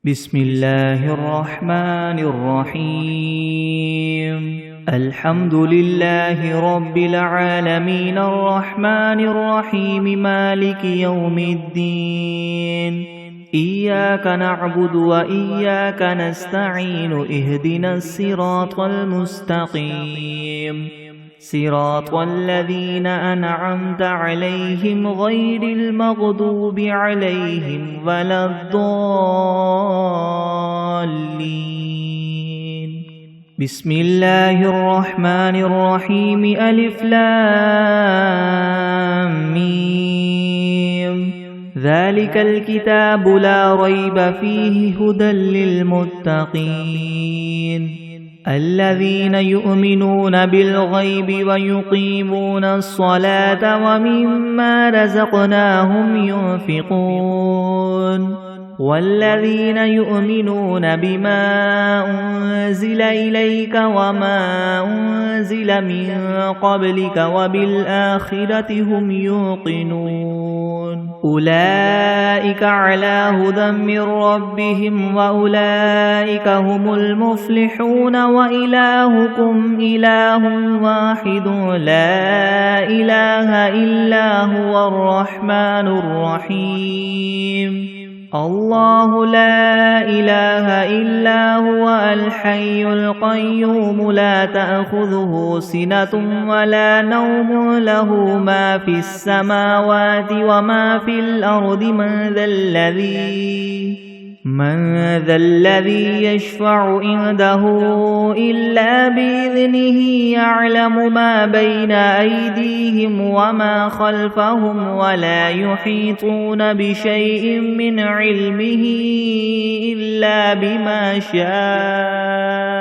بسم الله الرحمن الرحيم الحمد لله رب العالمين الرحمن الرحيم مالك يوم الدين إياك نعبد وإياك نستعين اهدنا الصراط المستقيم صراط الذين أنعمت عليهم غير المغضوب عليهم ولا الضالين بسم الله الرحمن الرحيم ألف لام ميم ذلك الكتاب لا ريب فيه هدى للمتقين الذين يؤمنون بالغيب ويقيمون الصلاة ومما رزقناهم ينفقون والذين يؤمنون بما أنزل إليك وما أنزل من قبلك وبالآخرة هم يوقنون أولئك على هدى من ربهم وأولئك هم المفلحون وإلهكم إله واحد لا إله إلا هو الرحمن الرحيم الله لا إله إلا هو الحي القيوم لا تأخذه سنة ولا نوم له ما في السماوات وما في الأرض من ذا الذي يشفع عنده إلا بإذنه يعلم ما بين أيديهم وما خلفهم ولا يحيطون بشيء من علمه إلا بما شاء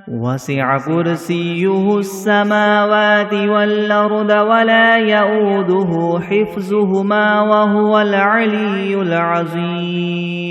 وسع كرسيه السماوات والأرض ولا يؤوده حفظهما وهو العلي العظيم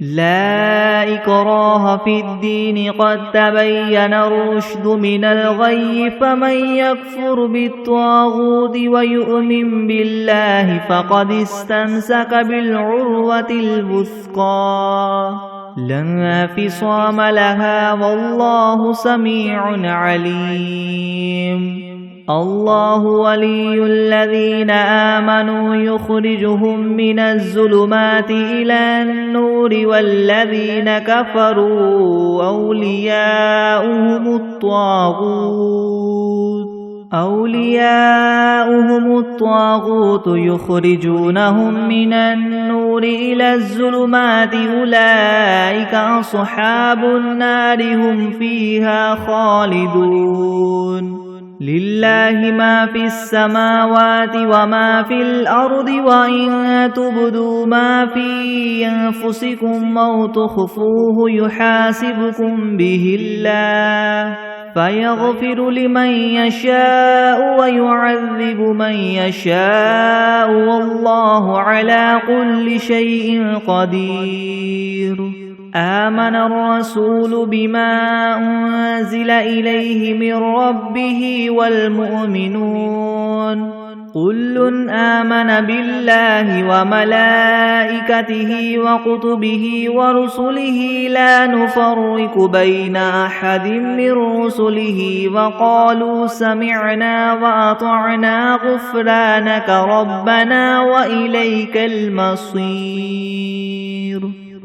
لا إكراه في الدين قد تبين الرشد من الغي فمن يكفر بالطاغوت ويؤمن بالله فقد استمسك بالعروة الوثقى لا انفصام لها والله سميع عليم الله ولي الذين آمنوا يخرجهم من الظلمات إلى النور والذين كفروا أولياؤهم الطاغوت يخرجونهم من النور إلى الظلمات أولئك أصحاب النار هم فيها خالدون لله ما في السماوات وما في الأرض وإن تبدوا ما في أنفسكم أو تخفوه يحاسبكم به الله فيغفر لمن يشاء ويعذب من يشاء والله على كل شيء قدير آمن الرسول بما أنزل إليه من ربه والمؤمنون كل آمن بالله وملائكته وكتبه ورسله لا نفرق بين أحد من رسله وقالوا سمعنا وأطعنا غفرانك ربنا وإليك المصير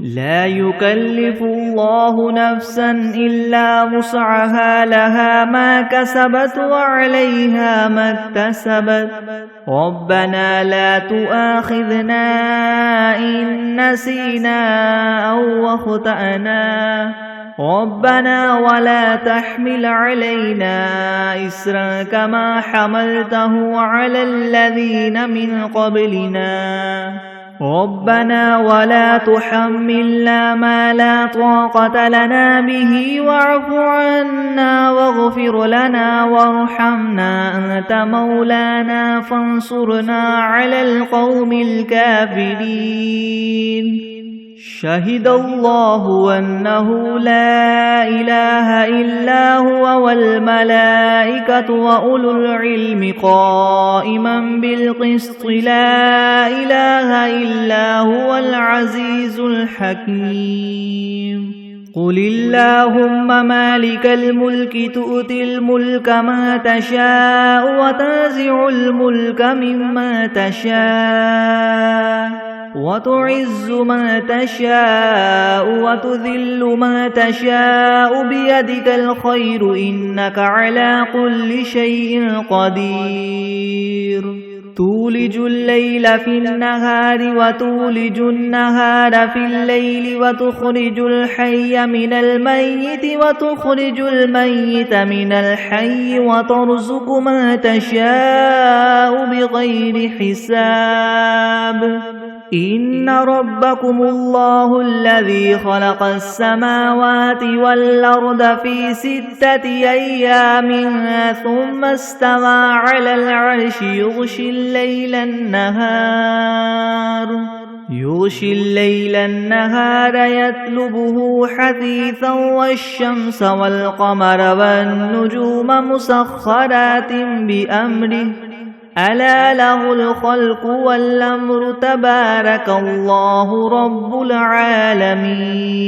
لا يكلف الله نفسا إلا وسعها لها ما كسبت وعليها ما اكتسبت ربنا لا تؤاخذنا إن نسينا أو أخطأنا ربنا ولا تحمل علينا إسرا كما حملته على الذين من قبلنا ربنا ولا تحملنا ما لا طاقة لنا به واعف عنا واغفر لنا وارحمنا أنت مولانا فانصرنا على القوم الكافرين شهد الله أنه لا إله إلا هو والملائكة وأولو العلم قائما بالقسط لا إله إلا هو العزيز الحكيم قل اللهم مالك الملك تؤتي الملك ما تشاء وتنزع الملك مما تشاء وتعز ما تشاء وتذل ما تشاء بيدك الخير إنك على كل شيء قدير تولج الليل في النهار وتولج النهار في الليل وتخرج الحي من الميت وتخرج الميت من الحي وترزق ما تشاء بغير حساب إن ربكم الله الذي خلق السماوات والأرض في 6 أيام ثم استوى على العرش يغشي الليل النهار يطلبه حثيثا والشمس والقمر والنجوم مسخرات بأمره ألا له الخلق والأمر تبارك الله رب العالمين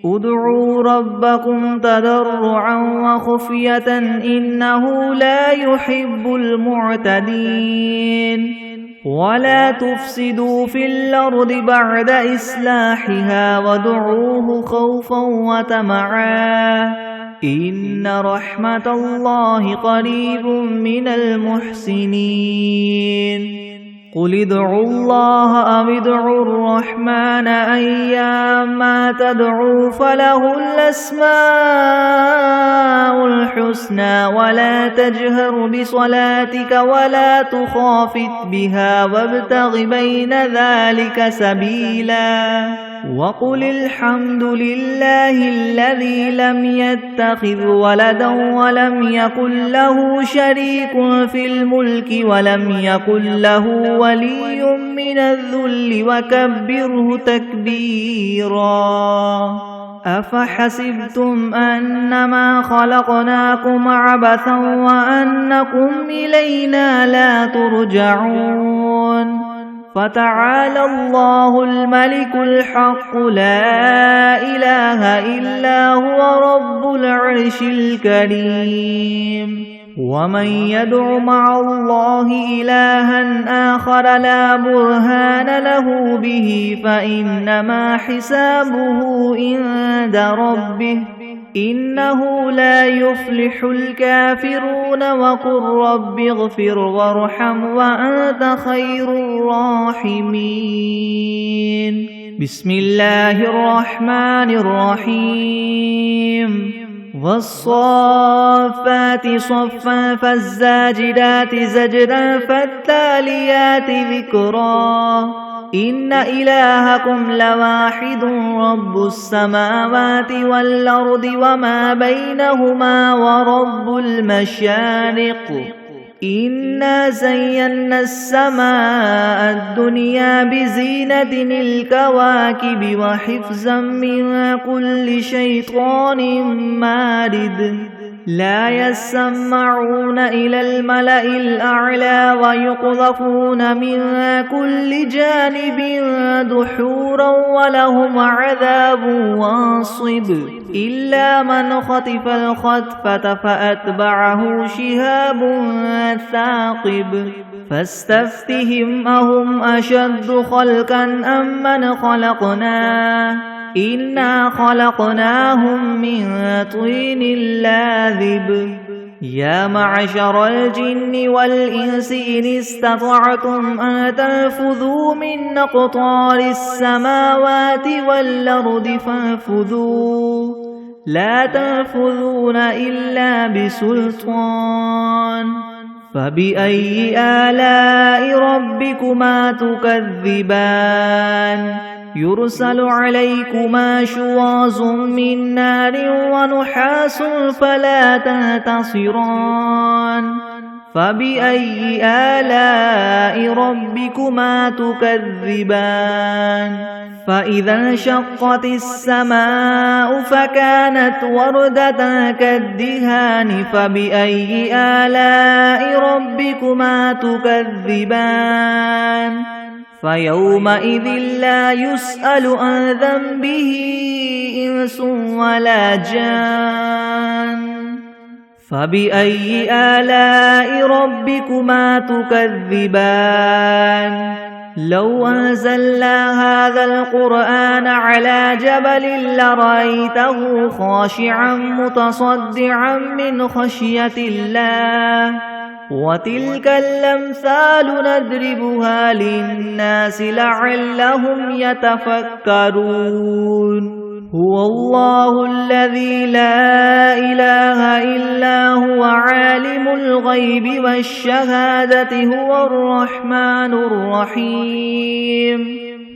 ادعوا ربكم تضرعا وخفية إنه لا يحب المعتدين ولا تفسدوا في الأرض بعد إصلاحها وادعوه خوفا وطمعا إن رحمة الله قريب من المحسنين قل ادعوا الله أو ادعوا الرحمن أيما تدعوا فله الأسماء الحسنى ولا تجهر بصلاتك ولا تخافت بها وابتغ بين ذلك سبيلا وقل الحمد لله الذي لم يتخذ ولدا ولم يكن له شريك في الملك ولم يكن له ولي من الذل وكبره تكبيرا أفحسبتم أنما خلقناكم عبثا وأنكم إلينا لا ترجعون فتعالى الله الملك الحق لا إله إلا هو رب العرش الكريم ومن يدع مع الله إلها آخر لا برهان له به فإنما حسابه عند ربه إنه لا يفلح الكافرون وقل رب اغفر وارحم وأنت خير الراحمين بسم الله الرحمن الرحيم والصافات صفا فالزاجرات زجرا فالتاليات ذكرا إن إلهكم لواحد رب السماوات والأرض وما بينهما ورب المشارق إنا زينا السماء الدنيا بزينة الكواكب وحفظا من كل شيطان مارد لا يسمعون إلى الملأ الأعلى ويقذفون من كل جانب دحورا ولهم عذاب واصب إلا من خطف الخطفة فأتبعه شهاب ثاقب فاستفتهم أهم أشد خلقا أم من خلقنا إنا خلقناهم من طين لاذب يا معشر الجن والإنس إن استطعتم أن تنفذوا من أقطار السماوات والأرض فانفذوا لا تنفذون إلا بسلطان فبأي آلاء ربكما تكذبان يرسل عليكما شواظ من نار ونحاس فلا تنتصران فبأي آلاء ربكما تكذبان فإذا انشقت السماء فكانت وردة كالدهان فبأي آلاء ربكما تكذبان فيومئذ لا يسأل عن ذنبه إنس ولا جان فبأي آلاء ربكما تكذبان لو أنزلنا هذا القرآن على جبل لرأيته خاشعا متصدعا من خشية الله وتلك الأمثال نضربها للناس لعلهم يتفكرون هو الله الذي لا إله إلا هو عالم الغيب والشهادة هو الرحمن الرحيم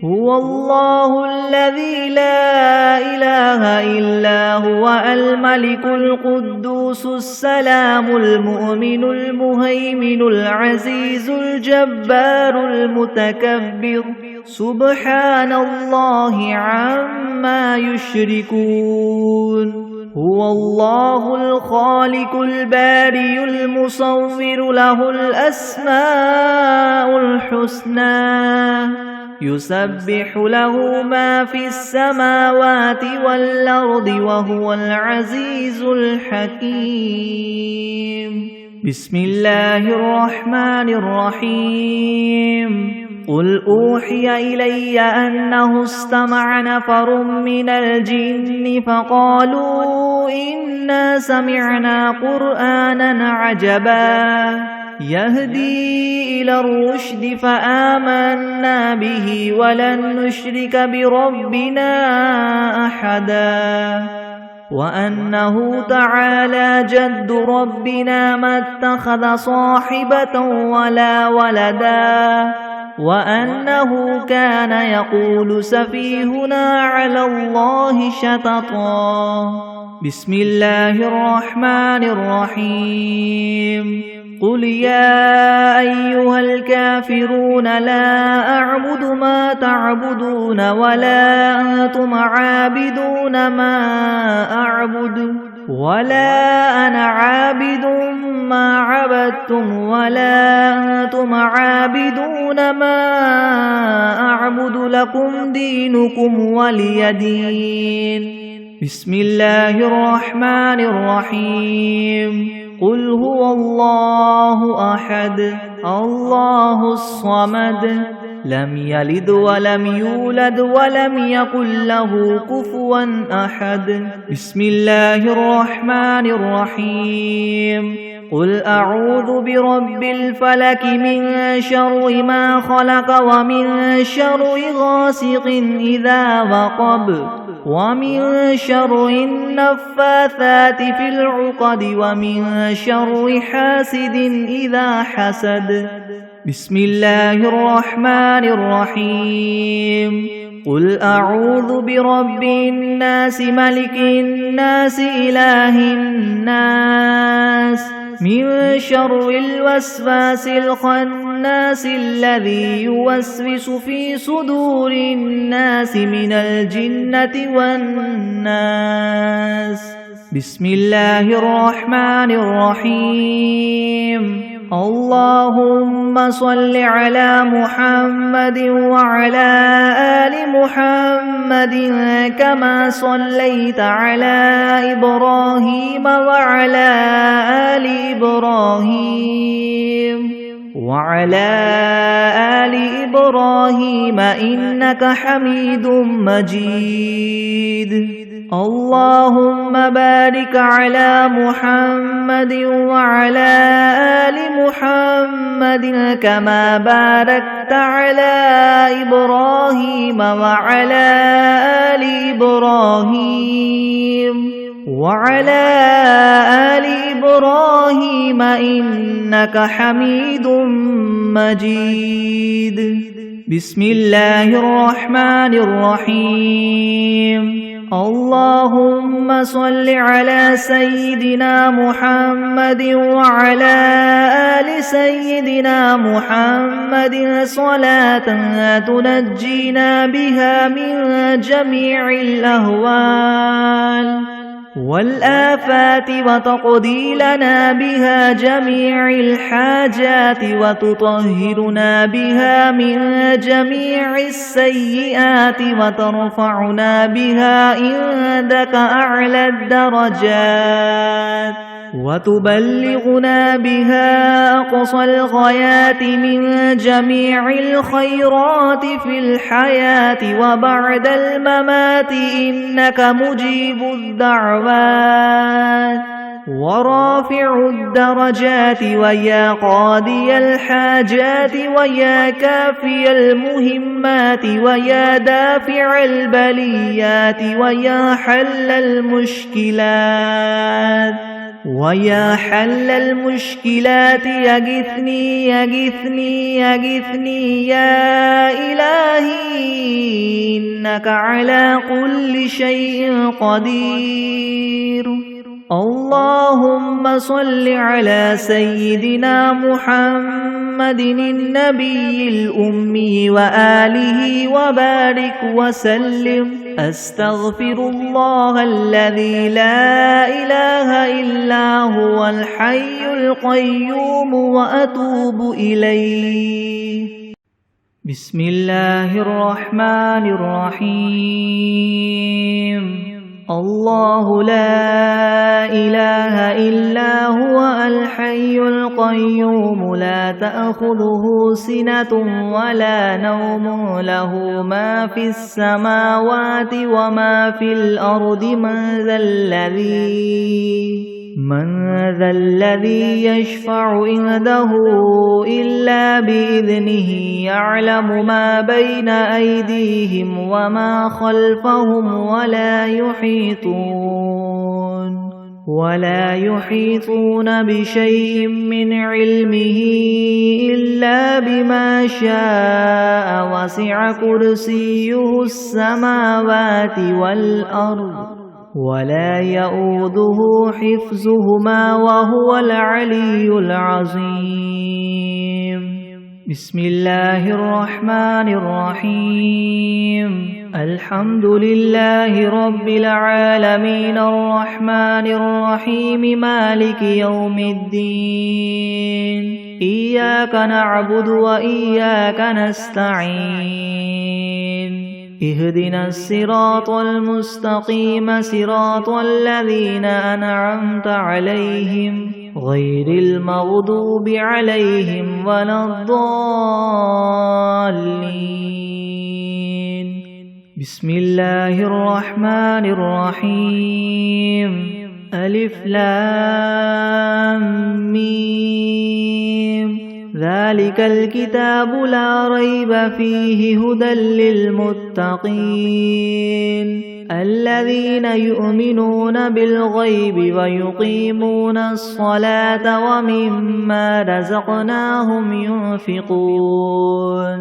هو الله الذي لا إله إلا هو الملك القدوس السلام المؤمن المهيمن العزيز الجبار المتكبر سبحان الله عما يشركون هو الله الخالق البارئ المصور له الأسماء الحسنى يسبح له ما في السماوات والأرض وهو العزيز الحكيم بسم الله الرحمن الرحيم قل أوحي إلي أنه استمع نفر من الجن فقالوا إنا سمعنا قرآنا عجبا يهدي إلى الرشد فآمنا به ولن نشرك بربنا أحدا وأنه تعالى جد ربنا ما اتخذ صاحبة ولا ولدا وأنه كان يقول سفيهنا على الله شططا بسم الله الرحمن الرحيم قل يا أيها الكافرون لا أعبد ما تعبدون ولا أنتم عابدون ما أعبد ولا أنا عابد ما عبدتم ولا أنتم عابدون ما أعبد لكم دينكم ولي دين بسم الله الرحمن الرحيم قل هو الله أحد الله الصمد لم يلد ولم يولد ولم يكن له كفوا أحد بسم الله الرحمن الرحيم قل أعوذ برب الفلك من شر ما خلق ومن شر غاسق إذا وقب ومن شر النفاثات في العقد ومن شر حاسد إذا حسد بسم الله الرحمن الرحيم قل أعوذ برب الناس ملك الناس إله الناس من شر الوسواس الخناس الذي يوسوس في صدور الناس من الجنة والناس بسم الله الرحمن الرحيم اللهم صل على محمد وعلى آل محمد كما صليت على إبراهيم وعلى آل إبراهيم إنك حميد مجيد اللهم بارك على محمد وعلى آل محمد كما باركت على إبراهيم وعلى آل إبراهيم إنك حميد مجيد بسم الله الرحمن الرحيم اللهم صل على سيدنا محمد وعلى آل سيدنا محمد صلاة تنجينا بها من جميع الأهوال والآفات وتقضي لنا بها جميع الحاجات وتطهرنا بها من جميع السيئات وترفعنا بها عندك أعلى الدرجات وتبلغنا بها أقصى الغايات من جميع الخيرات في الحياة وبعد الممات إنك مجيب الدعوات ورافع الدرجات ويا قاضي الحاجات ويا كافي المهمات ويا دافع البليات ويا حل المشكلات يغثني يا إلهي إنك على كل شيء قدير. اللهم صل على سيدنا محمد النبي الأمي وآله وبارك وسلم. أستغفر الله الذي لا إله إلا هو الحي القيوم وأتوب إليه. بسم الله الرحمن الرحيم. الله لا إله إلا هو الحي القيوم لا تأخذه سنة ولا نوم له ما في السماوات وما في الأرض من ذا الذي يشفع عنده إلا بإذنه يعلم ما بين أيديهم وما خلفهم ولا يحيطون بشيء من علمه إلا بما شاء وسع كرسيه السماوات والأرض ولا يؤوده حفظهما وهو العلي العظيم. بسم الله الرحمن الرحيم. الحمد لله رب العالمين الرحمن الرحيم مالك يوم الدين. إياك نعبد وإياك نستعين. اهدنا الصراط المستقيم صراط الذين أنعمت عليهم غير المغضوب عليهم ولا الضالين. بسم الله الرحمن الرحيم. ألف لام ميم. ذلك الكتاب لا ريب فيه هدى للمتقين الذين يؤمنون بالغيب ويقيمون الصلاة ومما رزقناهم ينفقون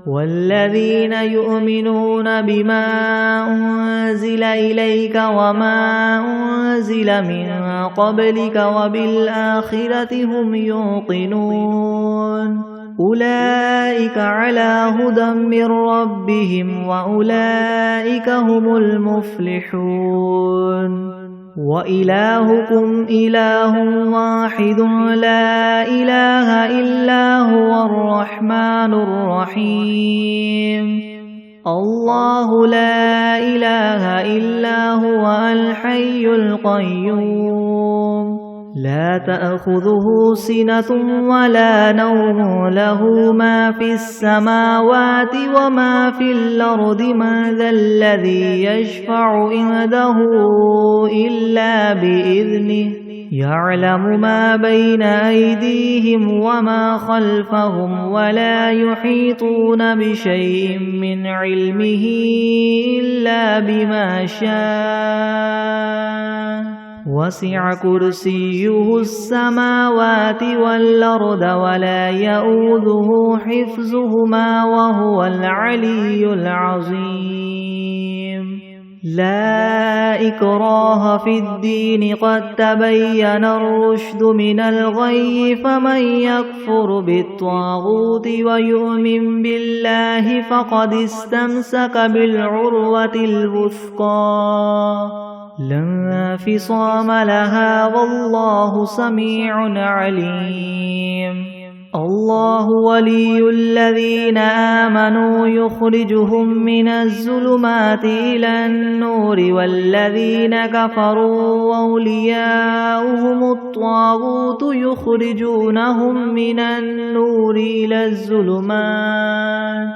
والذين يؤمنون بما أنزل إليك وما أنزل من قبلك وبالآخرة هم يوقنون أولئك على هدى من ربهم وأولئك هم المفلحون. وإلهكم إله واحد لا إله إلا هو الرحمن الرحيم. الله لا إله إلا هو الحي القيوم لا تأخذه سنة ولا نوم له ما في السماوات وما في الأرض من ذا الذي يشفع عنده إلا بإذنه يعلم ما بين أيديهم وما خلفهم ولا يحيطون بشيء من علمه إلا بما شاء وسع كرسيه السماوات والأرض ولا يؤوده حفظهما وهو العلي العظيم. لا إكراه في الدين قد تبين الرشد من الغي فمن يكفر بالطاغوت ويؤمن بالله فقد استمسك بالعروة الوثقى لا انفصام لها والله سميع عليم. الله ولي الذين آمنوا يخرجهم من الظلمات إلى النور والذين كفروا أولياؤهم الطاغوت يخرجونهم من النور إلى الظلمات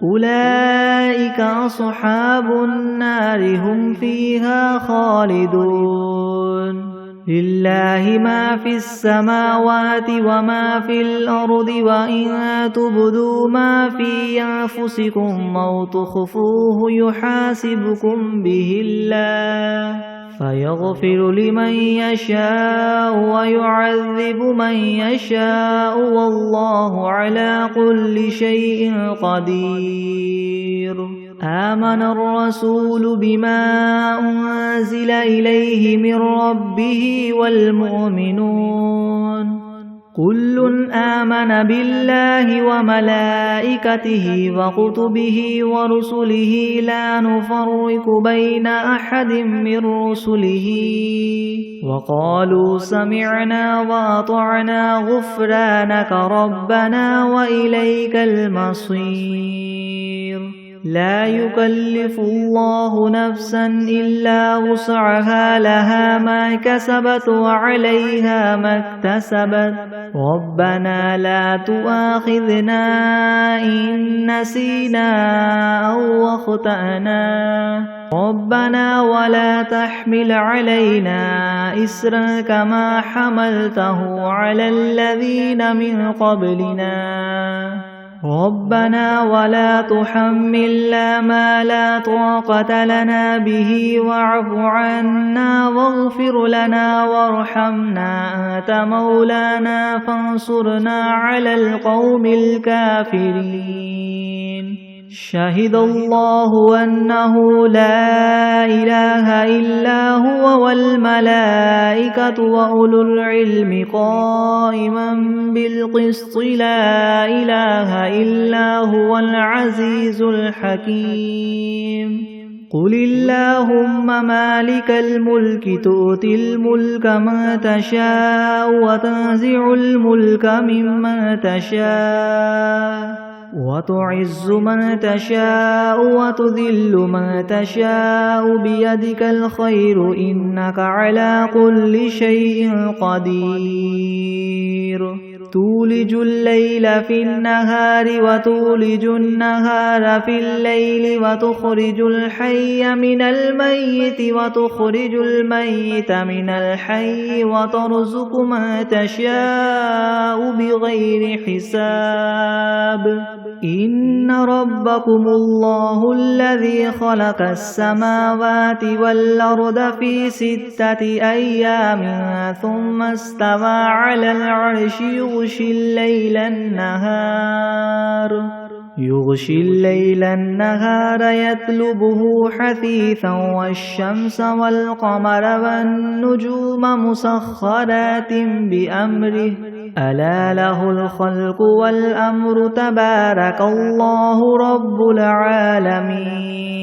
أولئك أصحاب النار هم فيها خالدون. لله ما في السماوات وما في الأرض وإن تبدوا ما في أنفسكم أو تخفوه يحاسبكم به الله فيغفر لمن يشاء ويعذب من يشاء والله على كل شيء قدير. آمن الرسول بما أنزل إليه من ربه والمؤمنون كل آمن بالله وملائكته وكتبه ورسله لا نفرق بين أحد من رسله وقالوا سمعنا وأطعنا غفرانك ربنا وإليك المصير. لا يكلف الله نفسا إلا وسعها لها ما كسبت وعليها ما اكتسبت ربنا لا تؤاخذنا إن نسينا أو أخطأنا ربنا ولا تحمل علينا إسرا كما حملته على الذين من قبلنا ربنا ولا تحملنا ما لا طاقة لنا به واعف عنا واغفر لنا وارحمنا أنت مولانا فانصرنا على القوم الكافرين. شهد الله أنه لا إله إلا هو والملائكة وأولو العلم قائما بالقسط لا إله إلا هو العزيز الحكيم. قل اللهم مالك الملك تؤتي الملك من تشاء وتنزع الملك ممن تشاء وتعز من تشاء وتذل من تشاء بيدك الخير إنك على كل شيء قدير. تولج الليل في النهار وتولج النهار في الليل وتخرج الحي من الميت وتخرج الميت من الحي وترزق من تشاء بغير حساب. إن ربكم الله الذي خلق السماوات والأرض في 6 أيام ثم استوى على العرش يغشي الليل النهار يطلبه حثيثا والشمس والقمر والنجوم مسخرات بأمره ألا له الخلق والأمر تبارك الله رب العالمين.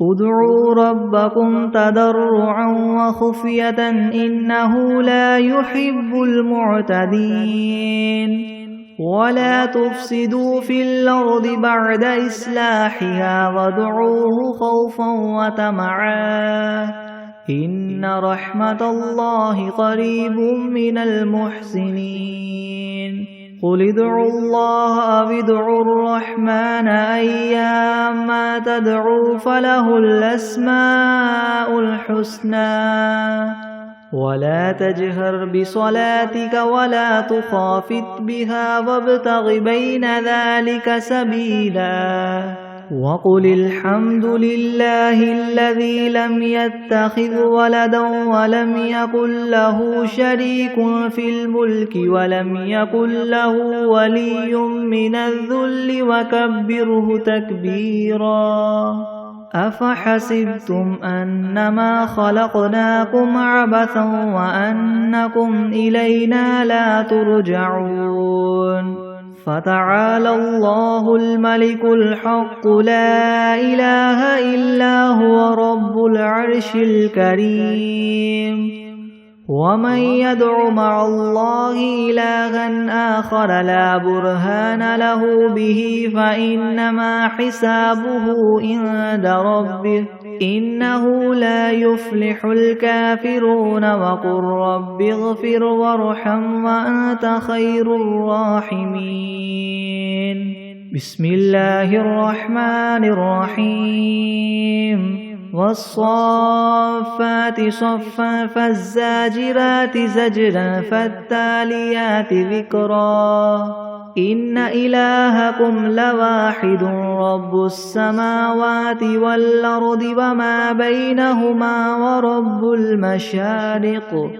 ادعوا ربكم تضرعا وخفية إنه لا يحب المعتدين. ولا تفسدوا في الأرض بعد إصلاحها وادعوه خوفا وطمعا إن رحمة الله قريب من المحسنين. قل ادعوا الله أو ادعوا الرحمن أيما تدعوا فله الأسماء الحسنى. ولا تجهر بصلاتك ولا تخافت بها وابتغ بين ذلك سبيلا. وقل الحمد لله الذي لم يتخذ ولدا ولم يكن له شريك في الملك ولم يكن له ولي من الذل وكبره تكبيرا. أفحسبتم أنما خلقناكم عبثا وأنكم إلينا لا ترجعون فتعالى الله الملك الحق لا إله إلا هو رب العرش الكريم ومن يدع مع الله إلها آخر لا برهان له به فإنما حسابه عند ربه إنه لا يفلح الكافرون وقل رب اغفر وارحم وأنت خير الراحمين بسم الله الرحمن الرحيم والصافات صفا فالزاجرات زجرا فالتاليات ذكرا إن إلهكم لواحد رب السماوات والأرض وما بينهما ورب المشارق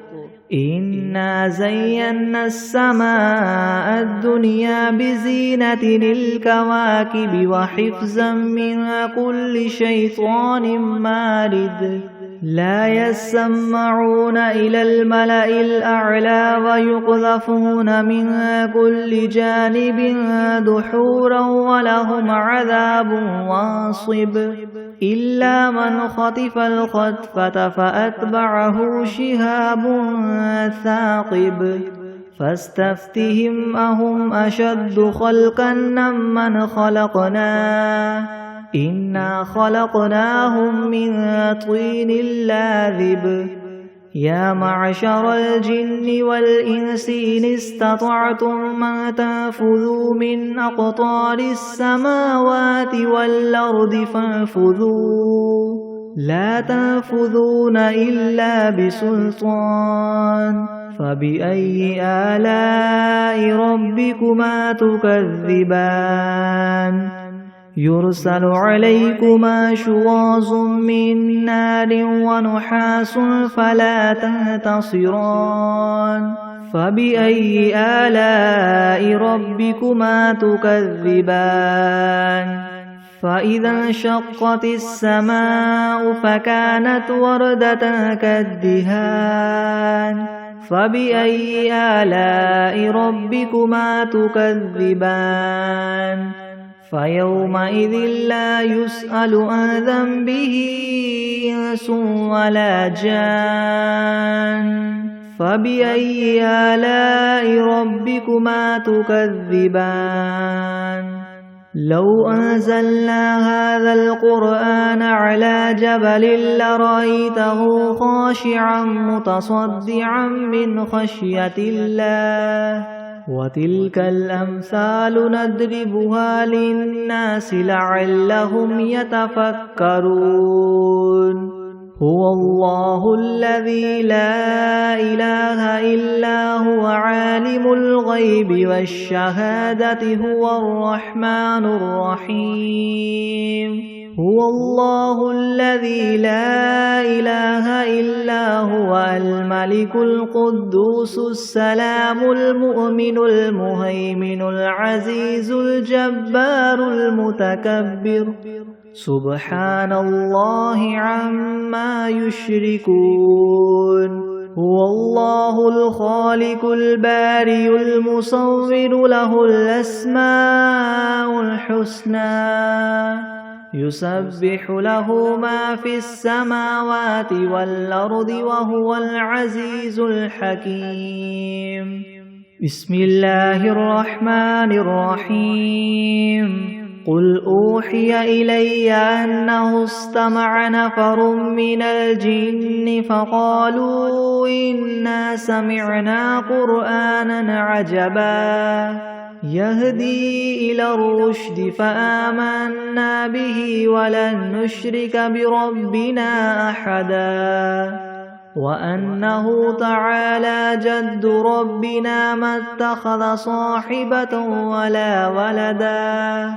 إنا زينا السماء الدنيا بزينة الكواكب وحفظا من كل شيطان مارد لا يسمعون إلى الملأ الأعلى ويقذفون من كل جانب دحورا ولهم عذاب واصب إلا من خطف الخطفة فأتبعه شهاب ثاقب فاستفتهم أهم أشد خلقا ممن خلقنا إنا خلقناهم من طين لاذب يا معشر الجن والإنس إن استطعتم أن تنفذوا من أقطار السماوات والأرض فانفذوا لا تنفذون إلا بسلطان فبأي آلاء ربكما تكذبان يرسل عليكما شواظ من نار ونحاس فلا تنتصران فبأي آلاء ربكما تكذبان فإذا انشقت السماء فكانت وردة كالدهان فبأي آلاء ربكما تكذبان فيومئذ لا يسأل عن ذنبه إنس ولا جان فبأي آلاء ربكما تكذبان لو أنزلنا هذا القرآن على جبل لرأيته خاشعا متصدعا من خشية الله وتلك الأمثال نضربها للناس لعلهم يتفكرون هو الله الذي لا إله إلا هو عالم الغيب والشهادة هو الرحمن الرحيم هو الله الذي لا إله إلا هو الملك القدوس السلام المؤمن المهيمن العزيز الجبار المتكبر سبحان الله عما يشركون هو الله الخالق البارئ المصور له الأسماء الحسنى يسبح له ما في السماوات والأرض وهو العزيز الحكيم بسم الله الرحمن الرحيم قل أوحي إلي أنه استمع نفر من الجن فقالوا إنا سمعنا قرآنا عجبا يهدي إلى الرشد فآمنا به ولن نشرك بربنا أحدا وأنه تعالى جد ربنا ما اتخذ صاحبة ولا ولدا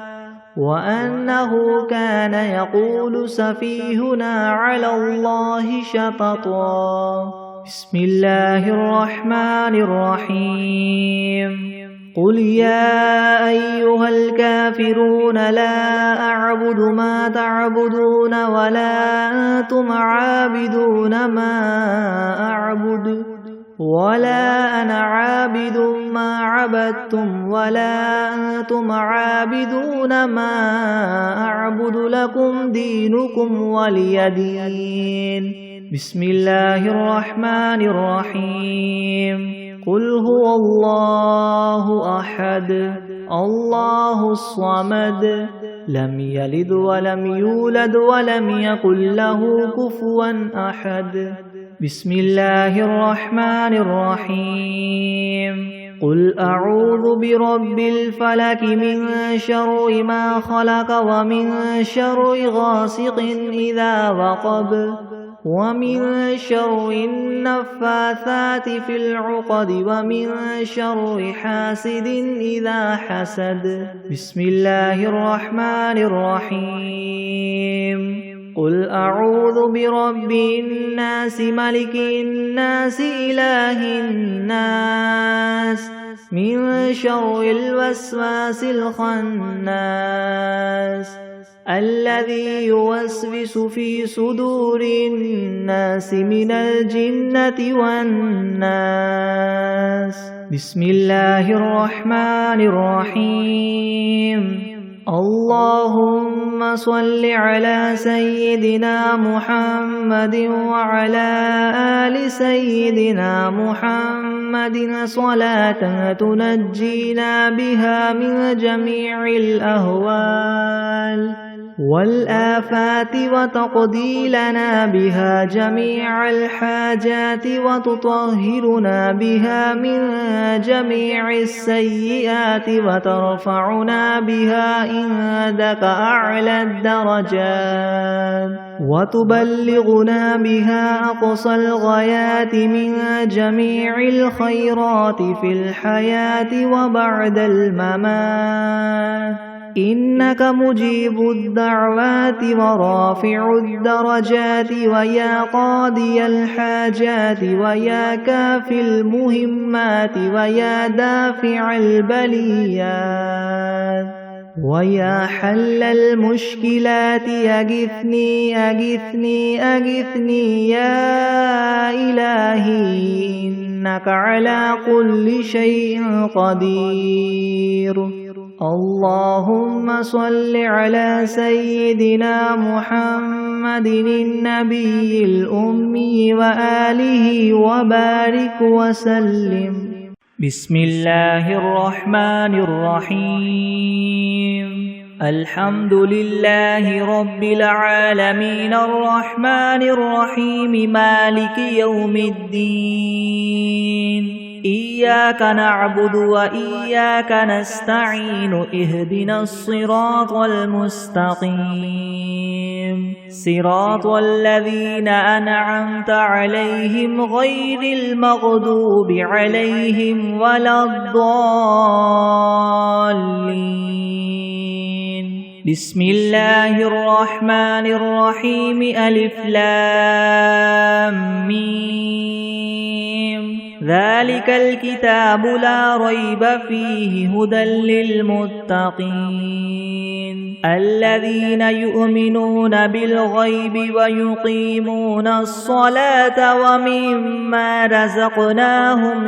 وأنه كان يقول سفيهنا على الله شططا بسم الله الرحمن الرحيم قل يا أيها الكافرون لا أعبد ما تعبدون ولا أنتم عابدون ما أعبد ولا أنا عابد ما عبدتم ولا أنتم عابدون ما أعبد لكم دينكم ولي دين. بسم الله الرحمن الرحيم. قل هو الله أحد الله الصمد لم يلد ولم يولد ولم يكن له كفوا أحد. بسم الله الرحمن الرحيم. قل أعوذ برب الفلك من شر ما خلق ومن شر غاسق إذا وقب ومن شر النفاثات في العقد ومن شر حاسد إذا حسد. بسم الله الرحمن الرحيم. قل أعوذ برب الناس ملك الناس إله الناس من شر الوسواس الخناس الذي يوسوس في صدور الناس من الجنة والناس. بسم الله الرحمن الرحيم. اللهم صل على سيدنا محمد وعلى آل سيدنا محمد صلاة تنجينا بها من جميع الأهوال والآفات وتقضي لنا بها جميع الحاجات وتطهرنا بها من جميع السيئات وترفعنا بها عندك أعلى الدرجات وتبلغنا بها أقصى الغايات من جميع الخيرات في الحياة وبعد الممات. إنك مجيب الدعوات ورافع الدرجات ويا قاضي الحاجات ويا كافي المهمات ويا دافع البليات ويا حل المشكلات أغثني أغثني أغثني يا إلهي إنك على كل شيء قدير. اللهم صل على سيدنا محمد النبي الأمي وآله وبارك وسلم. بسم الله الرحمن الرحيم. الحمد لله رب العالمين الرحمن الرحيم مالك يوم الدين. إياك نعبد وإياك نستعين اهدنا الصراط المستقيم صراط الذين أنعمت عليهم غير المغضوب عليهم ولا الضالين. بسم الله الرحمن الرحيم. ألف لام ميم. ذلك الكتاب لا ريب فيه هدى للمتقين الذين يؤمنون بالغيب ويقيمون الصلاة ومما رزقناهم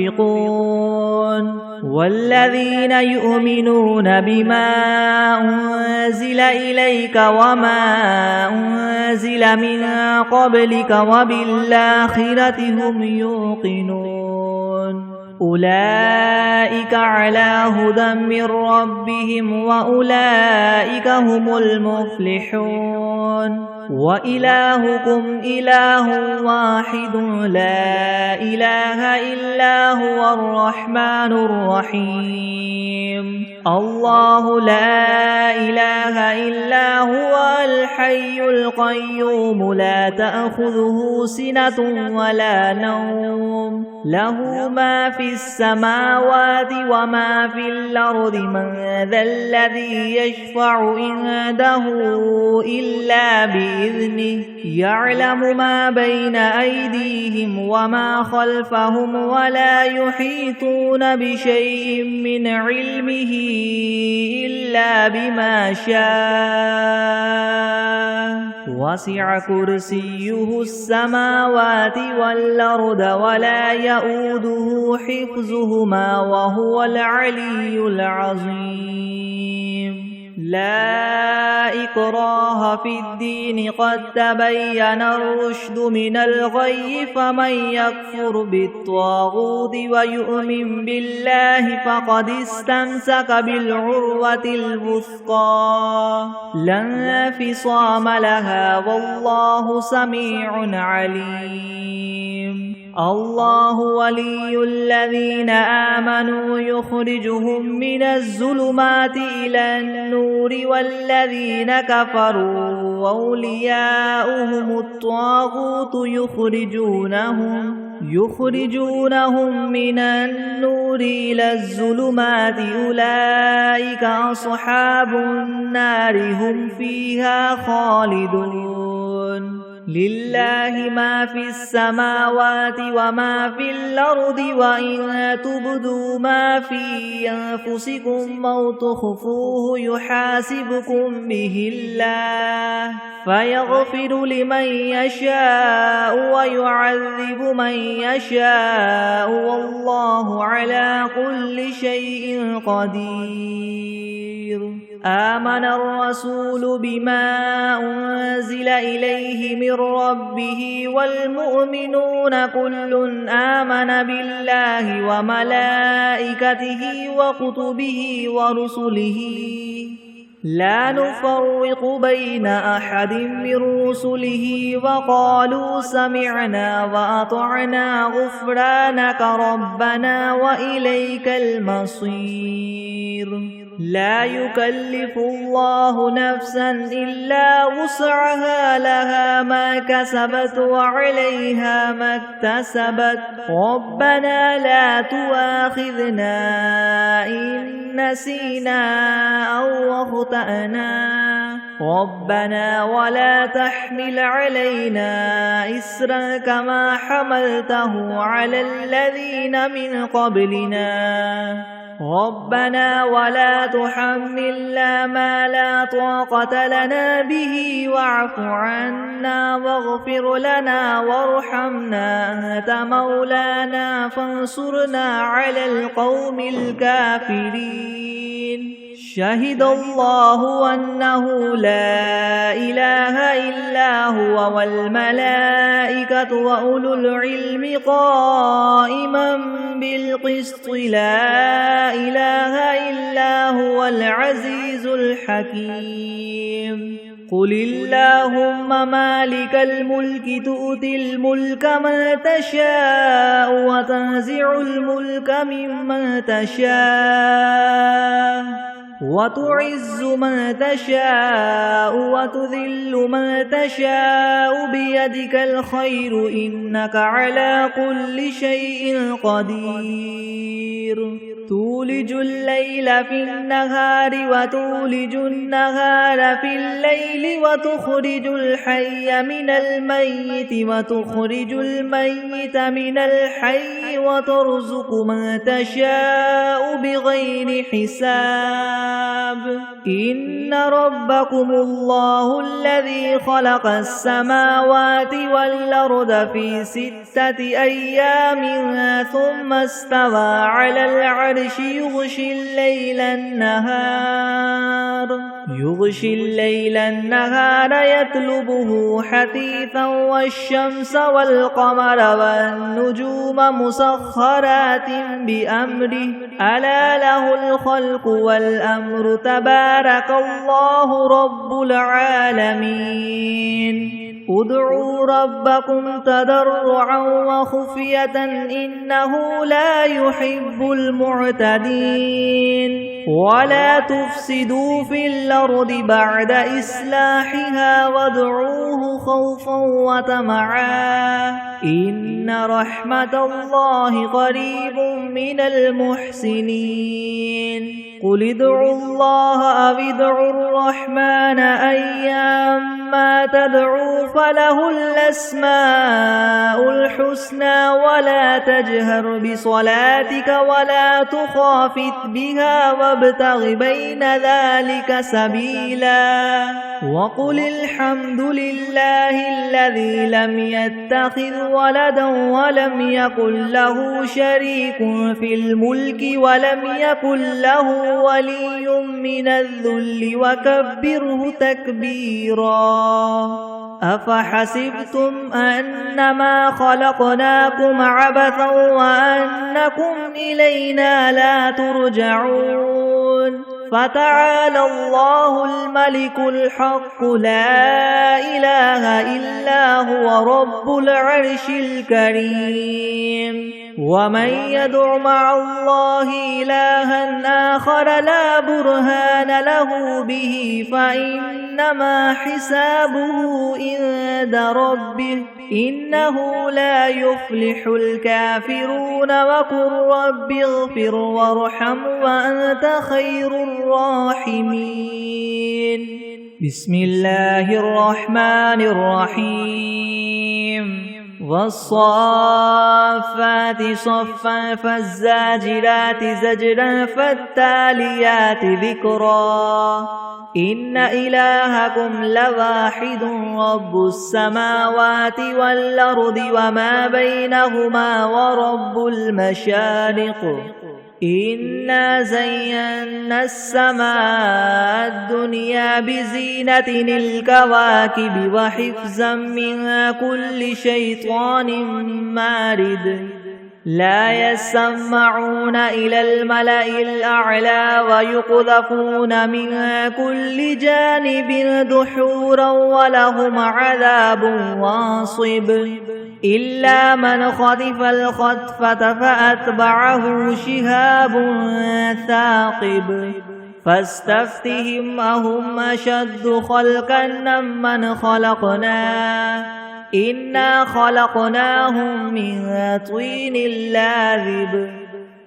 ينفقون والذين يؤمنون بما أنزل إليك وما أنزل من قبلك وبالآخرة هم يوقنون أولئك على هدى من ربهم وأولئك هم المفلحون. وإلهكم إله واحد لا إله إلا هو الرحمن الرحيم. الله لا إله إلا هو الحي القيوم لا تأخذه سنة ولا نوم له ما في السماوات وما في الأرض من ذا الذي يشفع عنده إلا بإذنه يعلم ما بين أيديهم وما خلفهم ولا يحيطون بشيء من علمه إلا بما شاء وسع كرسيه السماوات والأرض ولا يؤوده حفظهما وهو العلي العظيم لا إكراه في الدين قد تبين الرشد من الغي فمن يكفر بالطاغوت ويؤمن بالله فقد استمسك بالعروة الوثقى لا انفصام لها والله سميع عليم الله ولي الذين آمنوا يخرجهم من الظلمات إلى النور والذين كفروا أولياؤهم الطاغوت يخرجونهم من النور إلى الظلمات أولئك أصحاب النار هم فيها خالدون لله ما في السماوات وما في الأرض وإن تبدوا ما في أنفسكم أو تخفوه يحاسبكم به الله فيغفر لمن يشاء ويعذب من يشاء والله على كل شيء قدير آمن الرسول بما أنزل إليه من ربه والمؤمنون كل آمن بالله وملائكته وكتبه ورسله لا نفرق بين أحد من رسله وقالوا سمعنا وأطعنا غفرانك ربنا وإليك المصير لا يكلف الله نفسا إلا وسعها لها ما كسبت وعليها ما اكتسبت ربنا لا تؤاخذنا إن نسينا أو أخطأنا ربنا ولا تحمل علينا إسرا كما حملته على الذين من قبلنا ربنا ولا تحملنا ما لا طاقة لنا به واعف عنا واغفر لنا وارحمنا أنت مولانا فانصرنا على القوم الكافرين شهد الله أنه لا إله إلا هو والملائكة وأولو العلم قائما بالقسط لا إله إلا هو العزيز الحكيم قل اللهم مالك الملك تؤتي الملك من تشاء وتنزع الملك ممن تشاء وتعز من تشاء وتذل من تشاء بيدك الخير إنك على كل شيء قدير تولج الليل في النهار وتولج النهار في الليل وتخرج الحي من الميت وتخرج الميت من الحي وترزق من تشاء بغير حساب إن ربكم الله الذي خلق السماوات والأرض في 6 أيام ثم استوى على العرش يغشي الليل النهار يطلبه حثيثا والشمس والقمر والنجوم مسخرات بأمره ألا له الخلق والأمر تبارك الله رب العالمين ادعوا ربكم تضرعا وخفية إنه لا يحب المعتدين ولا تفسدوا في الأرض بعد إصلاحها وادعوه خوفا وطمعا إن رحمة الله قريب من المحسنين قل ادعوا الله أو ادعوا الرحمن أيما تدعوا فله الأسماء الحسنى ولا تجهر بصلاتك ولا تخافت بها وابتغ بين ذلك سبيلا وقل الحمد لله الذي لم يتخذ ولدا ولم يكن له شريك في الملك ولم يكن له ولي من الذل وكبره تكبيرا أفحسبتم أنما خلقناكم عبثا وأنكم إلينا لا ترجعون فتعالى الله الملك الحق لا إله إلا هو رب العرش الكريم ومن يدع مع الله إلها آخر لا برهان له به فإنما حسابه عند ربه إنه لا يفلح الكافرون وقل رب اغفر وارحم وأنت خير الراحمين بسم الله الرحمن الرحيم والصافات صفا فالزاجرات زجرا فالتاليات ذكرا إن إلهكم لواحد رب السماوات والأرض وما بينهما ورب المشارق إنا زينا السماء الدنيا بزينة الكواكب وحفظا من كل شيطان مارد لا يسمعون إلى الملأ الأعلى ويقذفون من كل جانب دحورا ولهم عذاب واصب إلا من خطف الخطفة فأتبعه شهاب ثاقب فاستفتهم أهم أشد خلقا ممن خلقنا إنا خلقناهم من طين لاذب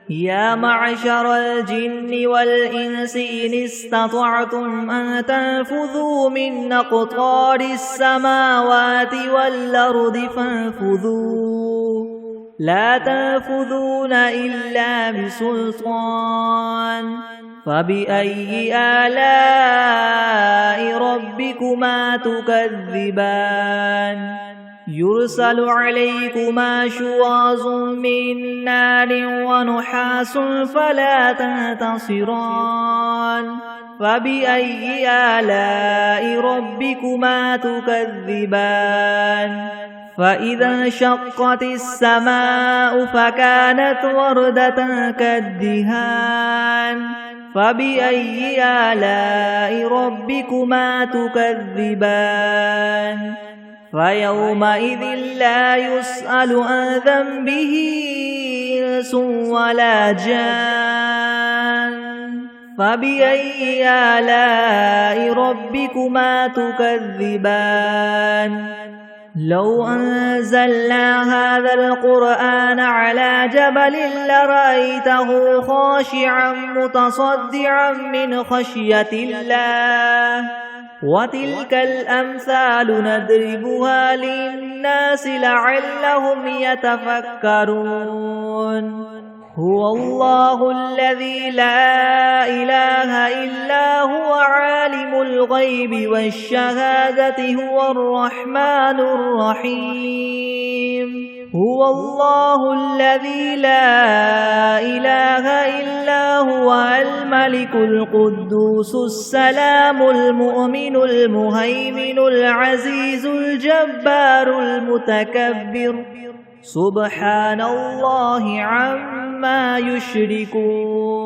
يا معشر الجن والإنس إن استطعتم أن تنفذوا من أقطار السماوات والأرض فانفذوا لا تنفذون إلا بسلطان فبأي آلاء ربكما تكذبان يرسل عليكما شواظ من نار ونحاس فلا تنتصران فبأي آلاء ربكما تكذبان فإذا انشقت السماء فكانت وردة كالدهان فبأي آلاء ربكما تكذبان فيومئذ لا يسأل عن ذنبه إنس ولا جان فبأي آلاء ربكما تكذبان لو أنزلنا هذا القرآن على جبل لرأيته خاشعا متصدعا من خشية الله وتلك الأمثال نضربها للناس لعلهم يتفكرون هو الله الذي لا إله إلا هو عالم الغيب والشهادة هو الرحمن الرحيم هو الله الذي لا إله إلا هو الملك القدوس السلام المؤمن المهيمن العزيز الجبار المتكبر سبحان الله عما يشركون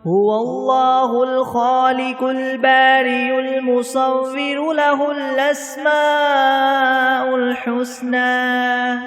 هو الله الخالق البارئ المصور له الأسماء الحسنى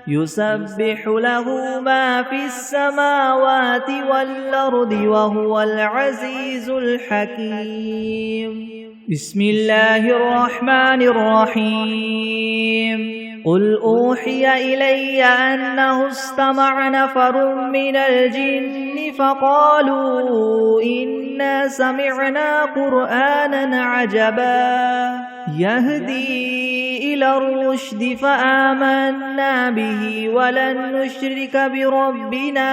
يسبح له ما في السماوات والأرض وهو العزيز الحكيم بسم الله الرحمن الرحيم قل أوحي إلي أنه استمع نفر من الجن فقالوا إنا سمعنا قرآنا عجبا يهدي إلى الرشد فآمنا به ولن نشرك بربنا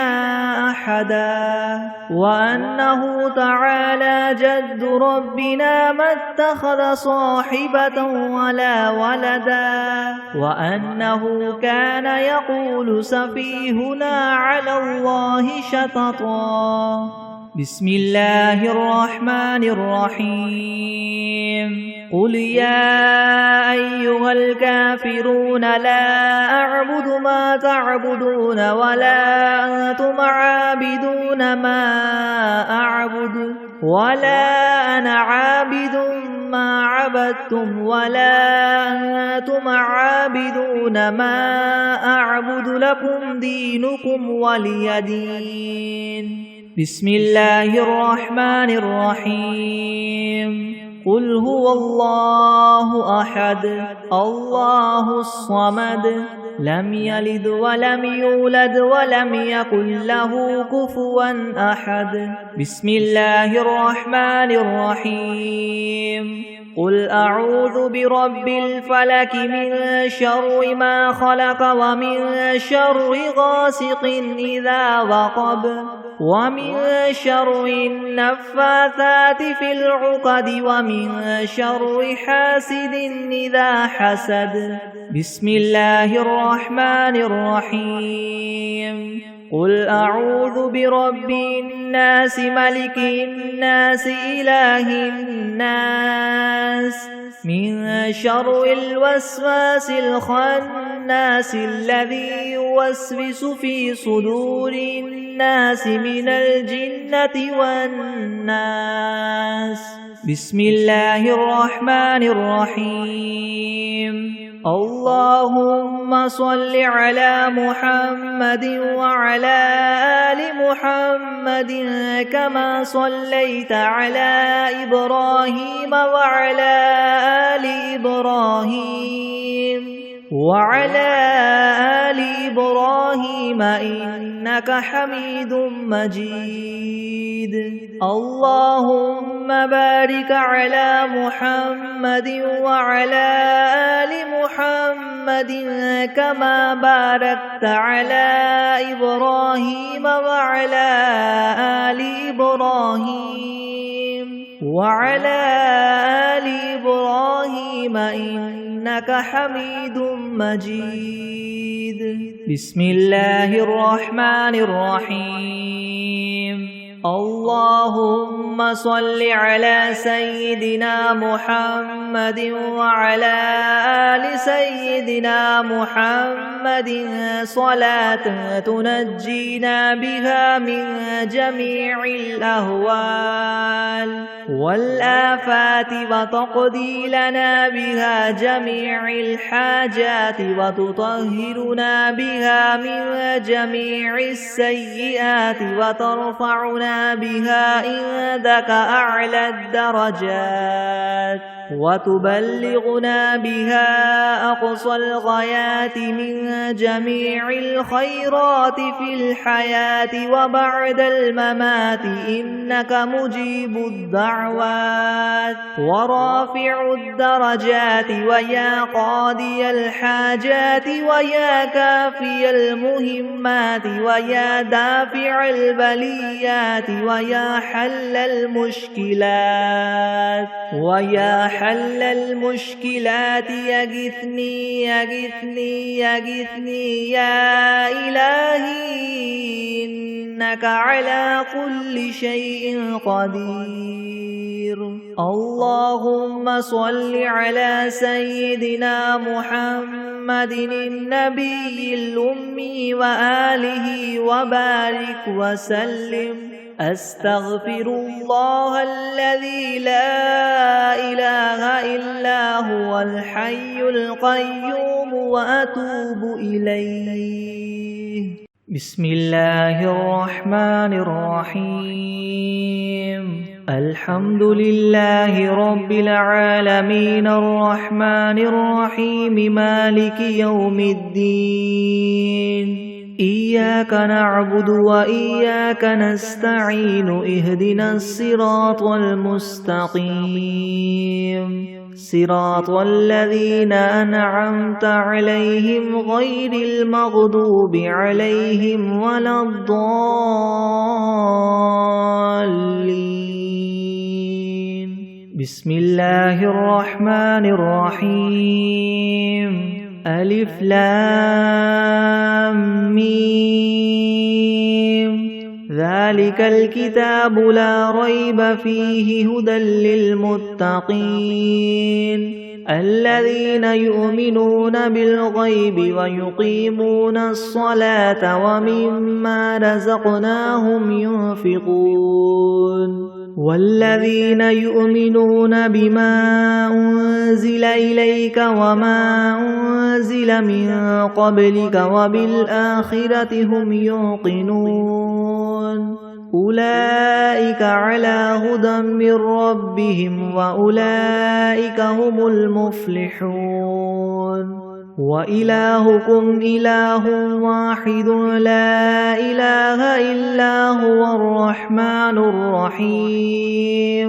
أحدا وأنه تعالى جد ربنا ما اتخذ صاحبة ولا ولدا وأنه كان يقول سفيهنا على الله شططا بسم الله الرحمن الرحيم قل يا أيها الكافرون لا أعبد ما تعبدون ولا أنتم عابدون ما أعبد ولا أنا عابد ما عبدتم ولا أنتم عابدون ما أعبد لكم دينكم ولي دين بسم الله الرحمن الرحيم قل هو الله أحد الله الصمد لم يلد ولم يولد ولم يكن له كفوا أحد بسم الله الرحمن الرحيم قل أعوذ برب الفلك من شر ما خلق ومن شر غاسق إذا وقب ومن شر النفاثات في العقد ومن شر حاسد إذا حسد بسم الله الرحمن الرحيم قل أعوذ برب الناس ملك الناس إله الناس من شر الوسواس الخناس الذي يوسوس في صدور الناس من الجنة والناس بسم الله الرحمن الرحيم اللهم صل على محمد وعلى آل محمد كما صليت على إبراهيم وعلى آل إبراهيم وعلى آل إبراهيم إنك حميد مجيد اللهم بارك على محمد وعلى آل محمد كما باركت على إبراهيم وعلى آل إبراهيم وعلى آل إبراهيم إنك حميد مجيد بسم الله الرحمن الرحيم اللهم صل على سيدنا محمد وعلى آل سيدنا محمد صلاة تنجينا بها من جميع الأهوال والآفات وتقضي لنا بها جميع الحاجات وتطهرنا بها من جميع السيئات وترفعنا بها عندك أعلى الدرجات وتبلغنا بها أقصى الغايات من جميع الخيرات في الحياة وبعد الممات إنك مجيب الدعوات ورافع الدرجات ويا قاضي الحاجات ويا كافي المهمات ويا دافع البليات ويا حل المشكلات حل المشكلات يغثني يغثني يغثني يا إلهي إنك على كل شيء قدير اللهم صل على سيدنا محمد النبي الأمي وآله وبارك وسلم أستغفر الله الذي لا إله إلا هو الحي القيوم وأتوب إليه. بسم الله الرحمن الرحيم. الحمد لله رب العالمين الرحمن الرحيم مالك يوم الدين. إياك نعبد وإياك نستعين اهدنا الصراط المستقيم صراط الذين أنعمت عليهم غير المغضوب عليهم ولا الضالين. بسم الله الرحمن الرحيم. ألف لام ميم. ذلك الكتاب لا ريب فيه هدى للمتقين الذين يؤمنون بالغيب ويقيمون الصلاة ومما رزقناهم ينفقون والذين يؤمنون بما أنزل إليك وما أنزل من قبلك وبالآخرة هم يوقنون أولئك على هدى من ربهم وأولئك هم المفلحون. وإلهكم إله واحد لا إله إلا هو الرحمن الرحيم.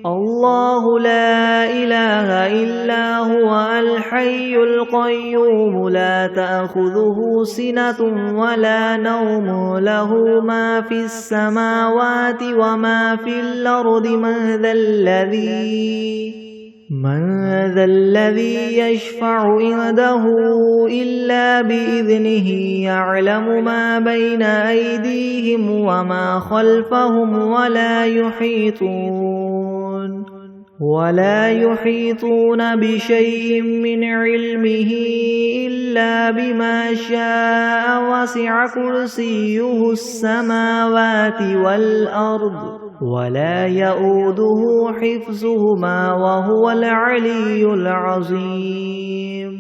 الله لا إله إلا هو الحي القيوم لا تأخذه سنة ولا نوم له ما في السماوات وما في الأرض من ذا الذي يشفع عنده إلا بإذنه يعلم ما بين أيديهم وما خلفهم ولا يحيطون بشيء من علمه إلا بما شاء وسع كرسيه السماوات والأرض ولا يؤوده حفظهما وهو العلي العظيم.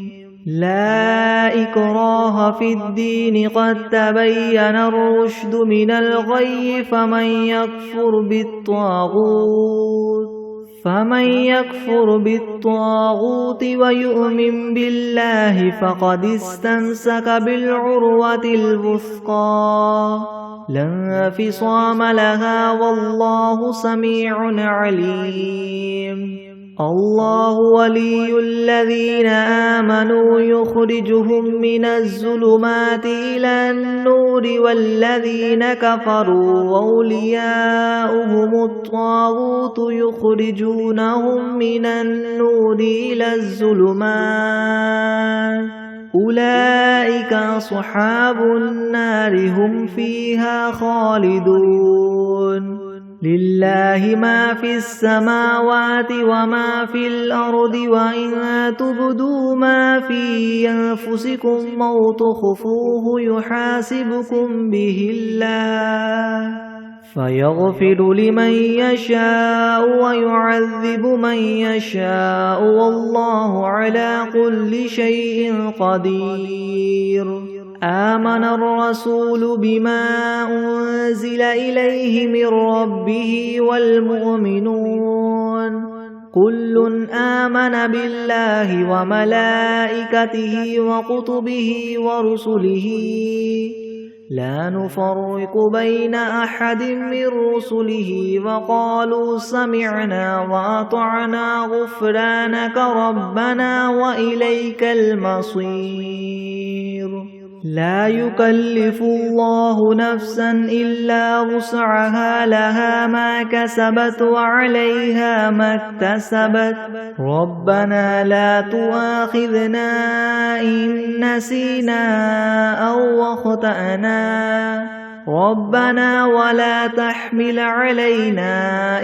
لا إكراه في الدين قد تبين الرشد من الغي فمن يكفر بالطاغوت ويؤمن بالله فقد استمسك بالعروة الوثقى لا انفصام لها والله سميع عليم. الله ولي الذين آمنوا يخرجهم من الظلمات إلى النور والذين كفروا أولياؤهم الطاغوت يخرجونهم من النور إلى الظلمات أولئك أصحاب النار هم فيها خالدون. لله ما في السماوات وما في الأرض وإن تبدوا ما في أنفسكم أو تخفوه يحاسبكم به الله فيغفر لمن يشاء ويعذب من يشاء والله على كل شيء قدير. آمن الرسول بما أنزل إليه من ربه والمؤمنون كل آمن بالله وملائكته وكتبه ورسله لا نفرق بين أحد من رسله وقالوا سمعنا وأطعنا غفرانك ربنا وإليك المصير. لا يكلف الله نفسا إلا وسعها لها ما كسبت وعليها ما اكتسبت ربنا لا تؤاخذنا إن نسينا أو أخطأنا ربنا ولا تحمل علينا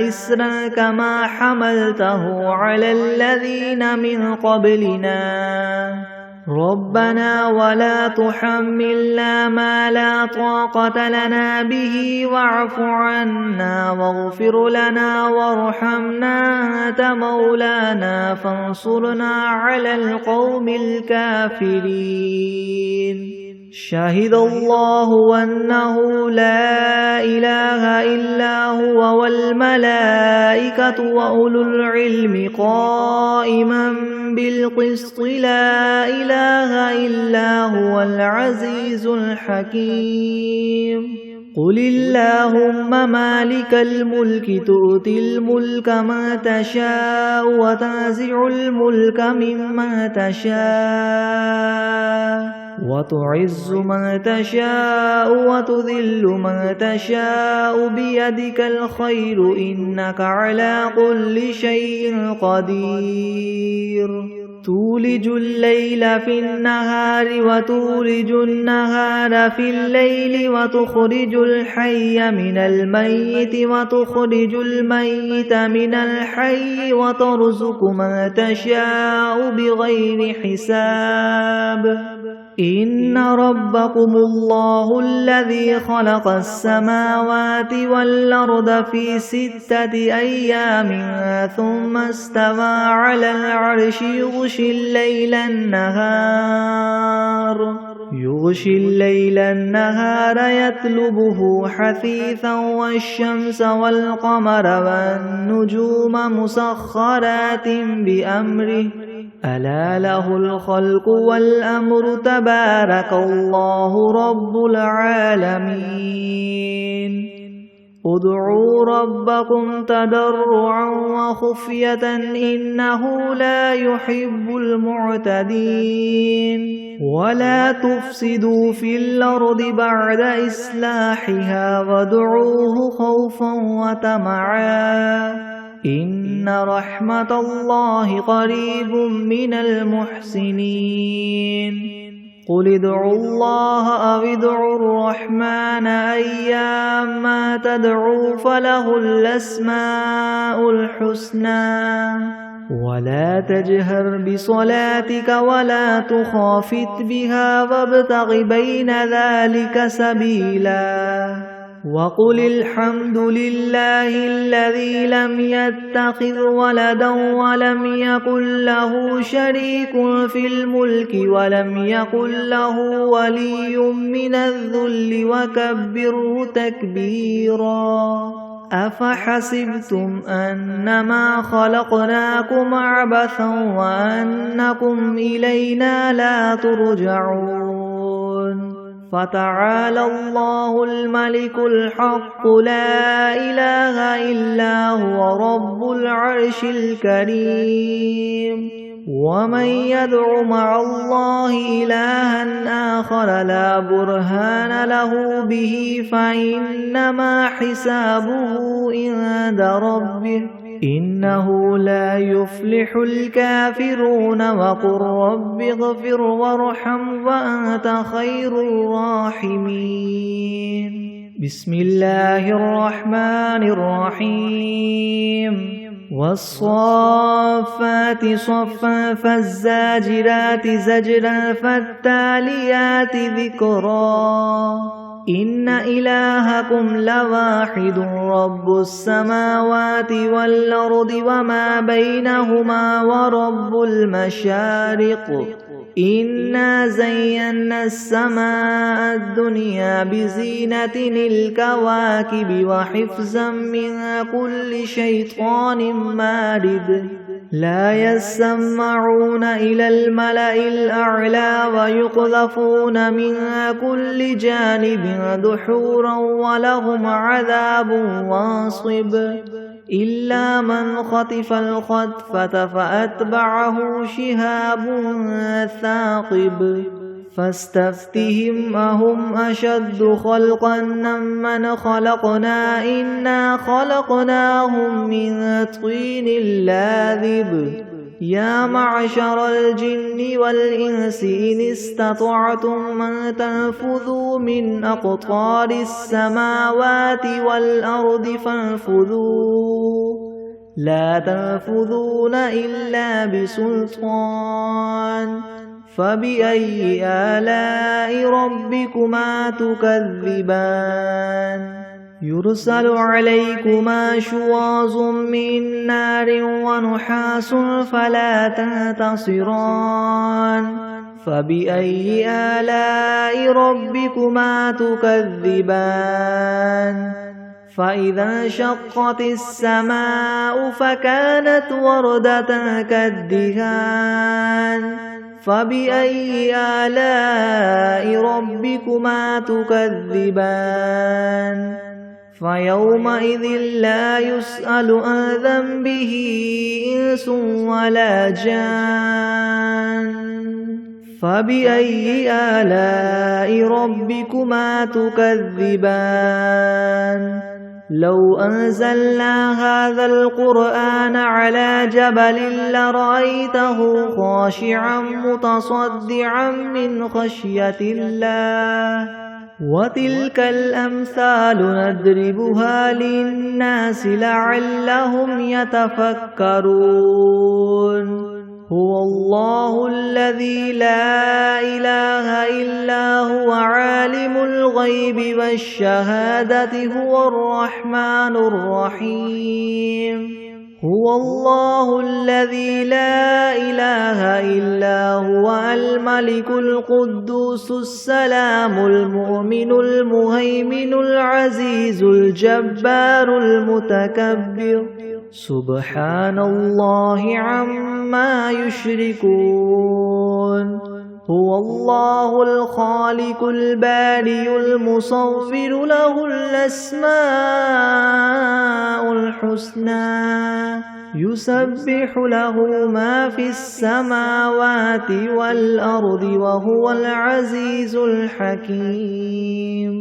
إصرا كما حملته على الذين من قبلنا ربنا ولا تحملنا ما لا طاقة لنا به واعف عنا واغفر لنا وارحمنا أنت مولانا فانصرنا على القوم الكافرين شهد الله أنه لا إله إلا هو والملائكة وأولو العلم قائما بالقسط لا إله إلا هو العزيز الحكيم قل اللهم مالك الملك تؤتي الملك من تشاء وتنزع الملك ممن تشاء وتعز من تشاء وتذل من تشاء بيدك الخير إنك على كل شيء قدير تولج الليل في النهار وتولج النهار في الليل وتخرج الحي من الميت وتخرج الميت من الحي وترزق من تشاء بغير حساب إن ربكم الله الذي خلق السماوات والأرض في 6 أيام ثم استوى على العرش يغشي الليل النهار يطلبه حثيثا والشمس والقمر والنجوم مسخرات بأمره ألا له الخلق والأمر تبارك الله رب العالمين ادعوا ربكم تضرعا وخفية إنه لا يحب المعتدين ولا تفسدوا في الأرض بعد إصلاحها وادعوه خوفا وطمعا إن رحمة الله قريب من المحسنين قل ادعوا الله أو ادعوا الرحمن أيما تدعوا فله الأسماء الحسنى ولا تجهر بصلاتك ولا تخافت بها وابتغ بين ذلك سبيلا وقل الحمد لله الذي لم يتخذ ولدا ولم يكن له شريك في الملك ولم يكن له ولي من الذل وكبره تكبيرا أفحسبتم أنما خلقناكم عبثا وأنكم إلينا لا ترجعون فتعالى الله الملك الحق لا إله إلا هو رب العرش الكريم ومن يدع مع الله إلها آخر لا برهان له به فإنما حسابه عند ربه إنه لا يفلح الكافرون وقل رب اغفر وارحم وأنت خير الراحمين بسم الله الرحمن الرحيم والصافات صفا فالزاجرات زجرا فالتاليات ذكرا إن إلهكم لواحد رب السماوات والأرض وما بينهما ورب المشارق إنا زينا السماء الدنيا بزينة الكواكب وحفظا من كل شيطان مارد لا يسمعون إلى الملأ الأعلى ويقذفون من كل جانب دحورا ولهم عذاب واصب إلا من خطف الخطفة فأتبعه شهاب ثاقب فاستفتهم أهم أشد خلقا ممن خلقنا إنا خلقناهم من طين لاذب يا معشر الجن والإنس إن استطعتم أن تنفذوا من أقطار السماوات والأرض فانفذوا لا تنفذون إلا بسلطان فبأي آلاء ربكما تكذبان يرسل عليكما شواظ من نار ونحاس فلا تنتصران فبأي آلاء ربكما تكذبان فإذا انشقت السماء فكانت وردة كالدهان فبأي آلاء ربكما تكذبان فيومئذ لا يسأل عن ذنبه إنس ولا جان فبأي آلاء ربكما تكذبان لو أنزلنا هذا القرآن على جبل لرأيته خاشعا متصدعا من خشية الله وتلك الأمثال نضربها للناس لعلهم يتفكرون هو الله الذي لا إله إلا هو عالم الغيب والشهادة هو الرحمن الرحيم هو الله الذي لا إله إلا هو الملك القدوس السلام المؤمن المهيمن العزيز الجبار المتكبر سبحان الله عما يشركون هو الله الخالق البارئ المصور له الأسماء الحسنى يسبح له ما في السماوات والأرض وهو العزيز الحكيم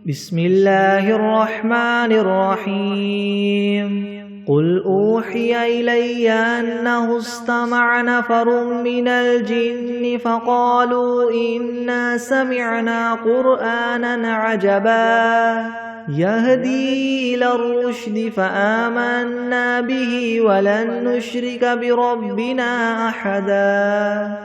بسم الله الرحمن الرحيم قل أوحي إلي أنه استمع نفر من الجن فقالوا إنا سمعنا قرآنا عجبا يهدي إلى الرشد فآمنا به ولن نشرك بربنا أحدا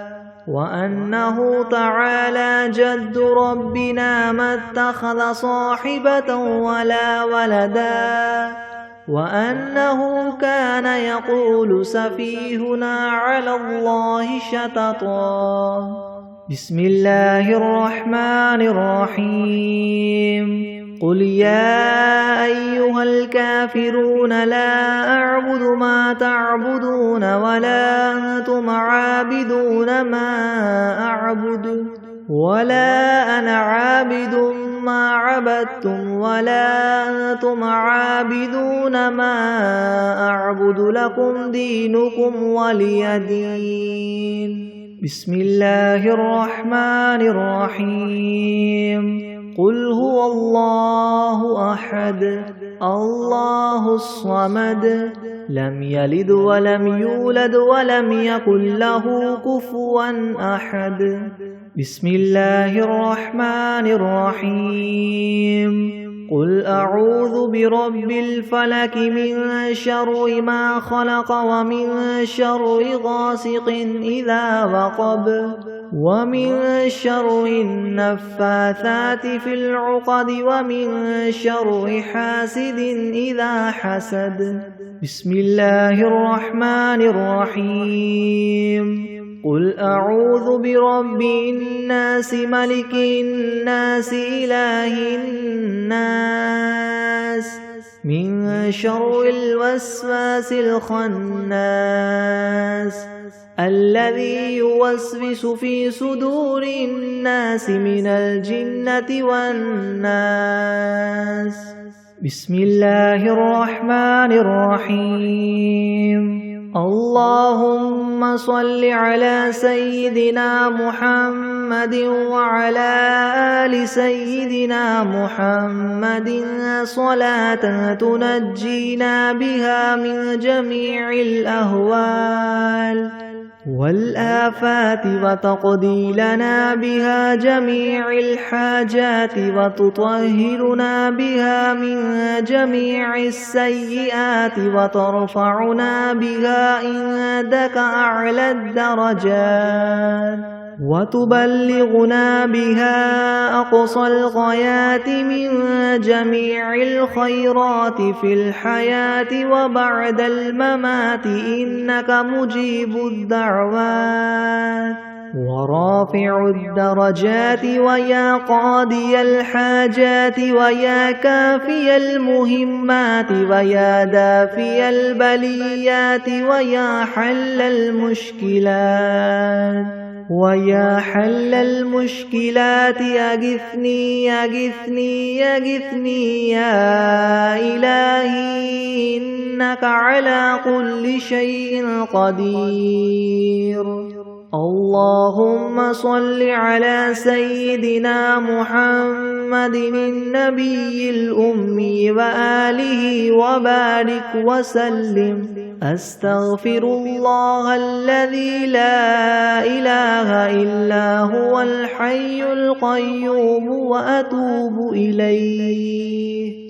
وأنه تعالى جد ربنا ما اتخذ صاحبة ولا ولدا وأنه كان يقول سفيهنا على الله شططا بسم الله الرحمن الرحيم قل يا أيها الكافرون لا أعبد ما تعبدون ولا أنتم عابدون ما أعبد ولا أنا عابد ما عبدتم ولا أنتم عابدون ما أعبد لكم دينكم ولي دين بسم الله الرحمن الرحيم قل هو الله أحد الله الصمد لم يلد ولم يولد ولم يكن له كفوا أحد بسم الله الرحمن الرحيم قل أعوذ برب الفلك من شر ما خلق ومن شر غاسق إذا وقب ومن شر النفاثات في العقد ومن شر حاسد إذا حسد بسم الله الرحمن الرحيم قل أعوذ برب الناس ملك الناس إله الناس من شر الوسواس الخناس الذي يوسوس في صدور الناس من الجنة والناس بسم الله الرحمن الرحيم اللهم صل على سيدنا محمد وعلى آل سيدنا محمد صلاة تنجينا بها من جميع الأهوال والآفات وتقضي لنا بها جميع الحاجات وتطهرنا بها من جميع السيئات وترفعنا بها عندك أعلى الدرجات وتبلغنا بها أقصى الغايات من جميع الخيرات في الحياة وبعد الممات، إنك مجيب الدعوات ورافع الدرجات، ويا قاضي الحاجات، ويا كافي المهمات، ويا دافي البليات، ويا حل المشكلات، ويا حل المشكلات، أغثني أغثني أغثني يا إلهي، إنك على كل شيء قدير. اللهم صل على سيدنا محمد النبي الأمي وآله وبارك وسلم. أستغفر الله الذي لا إله إلا هو الحي القيوم وأتوب إليه.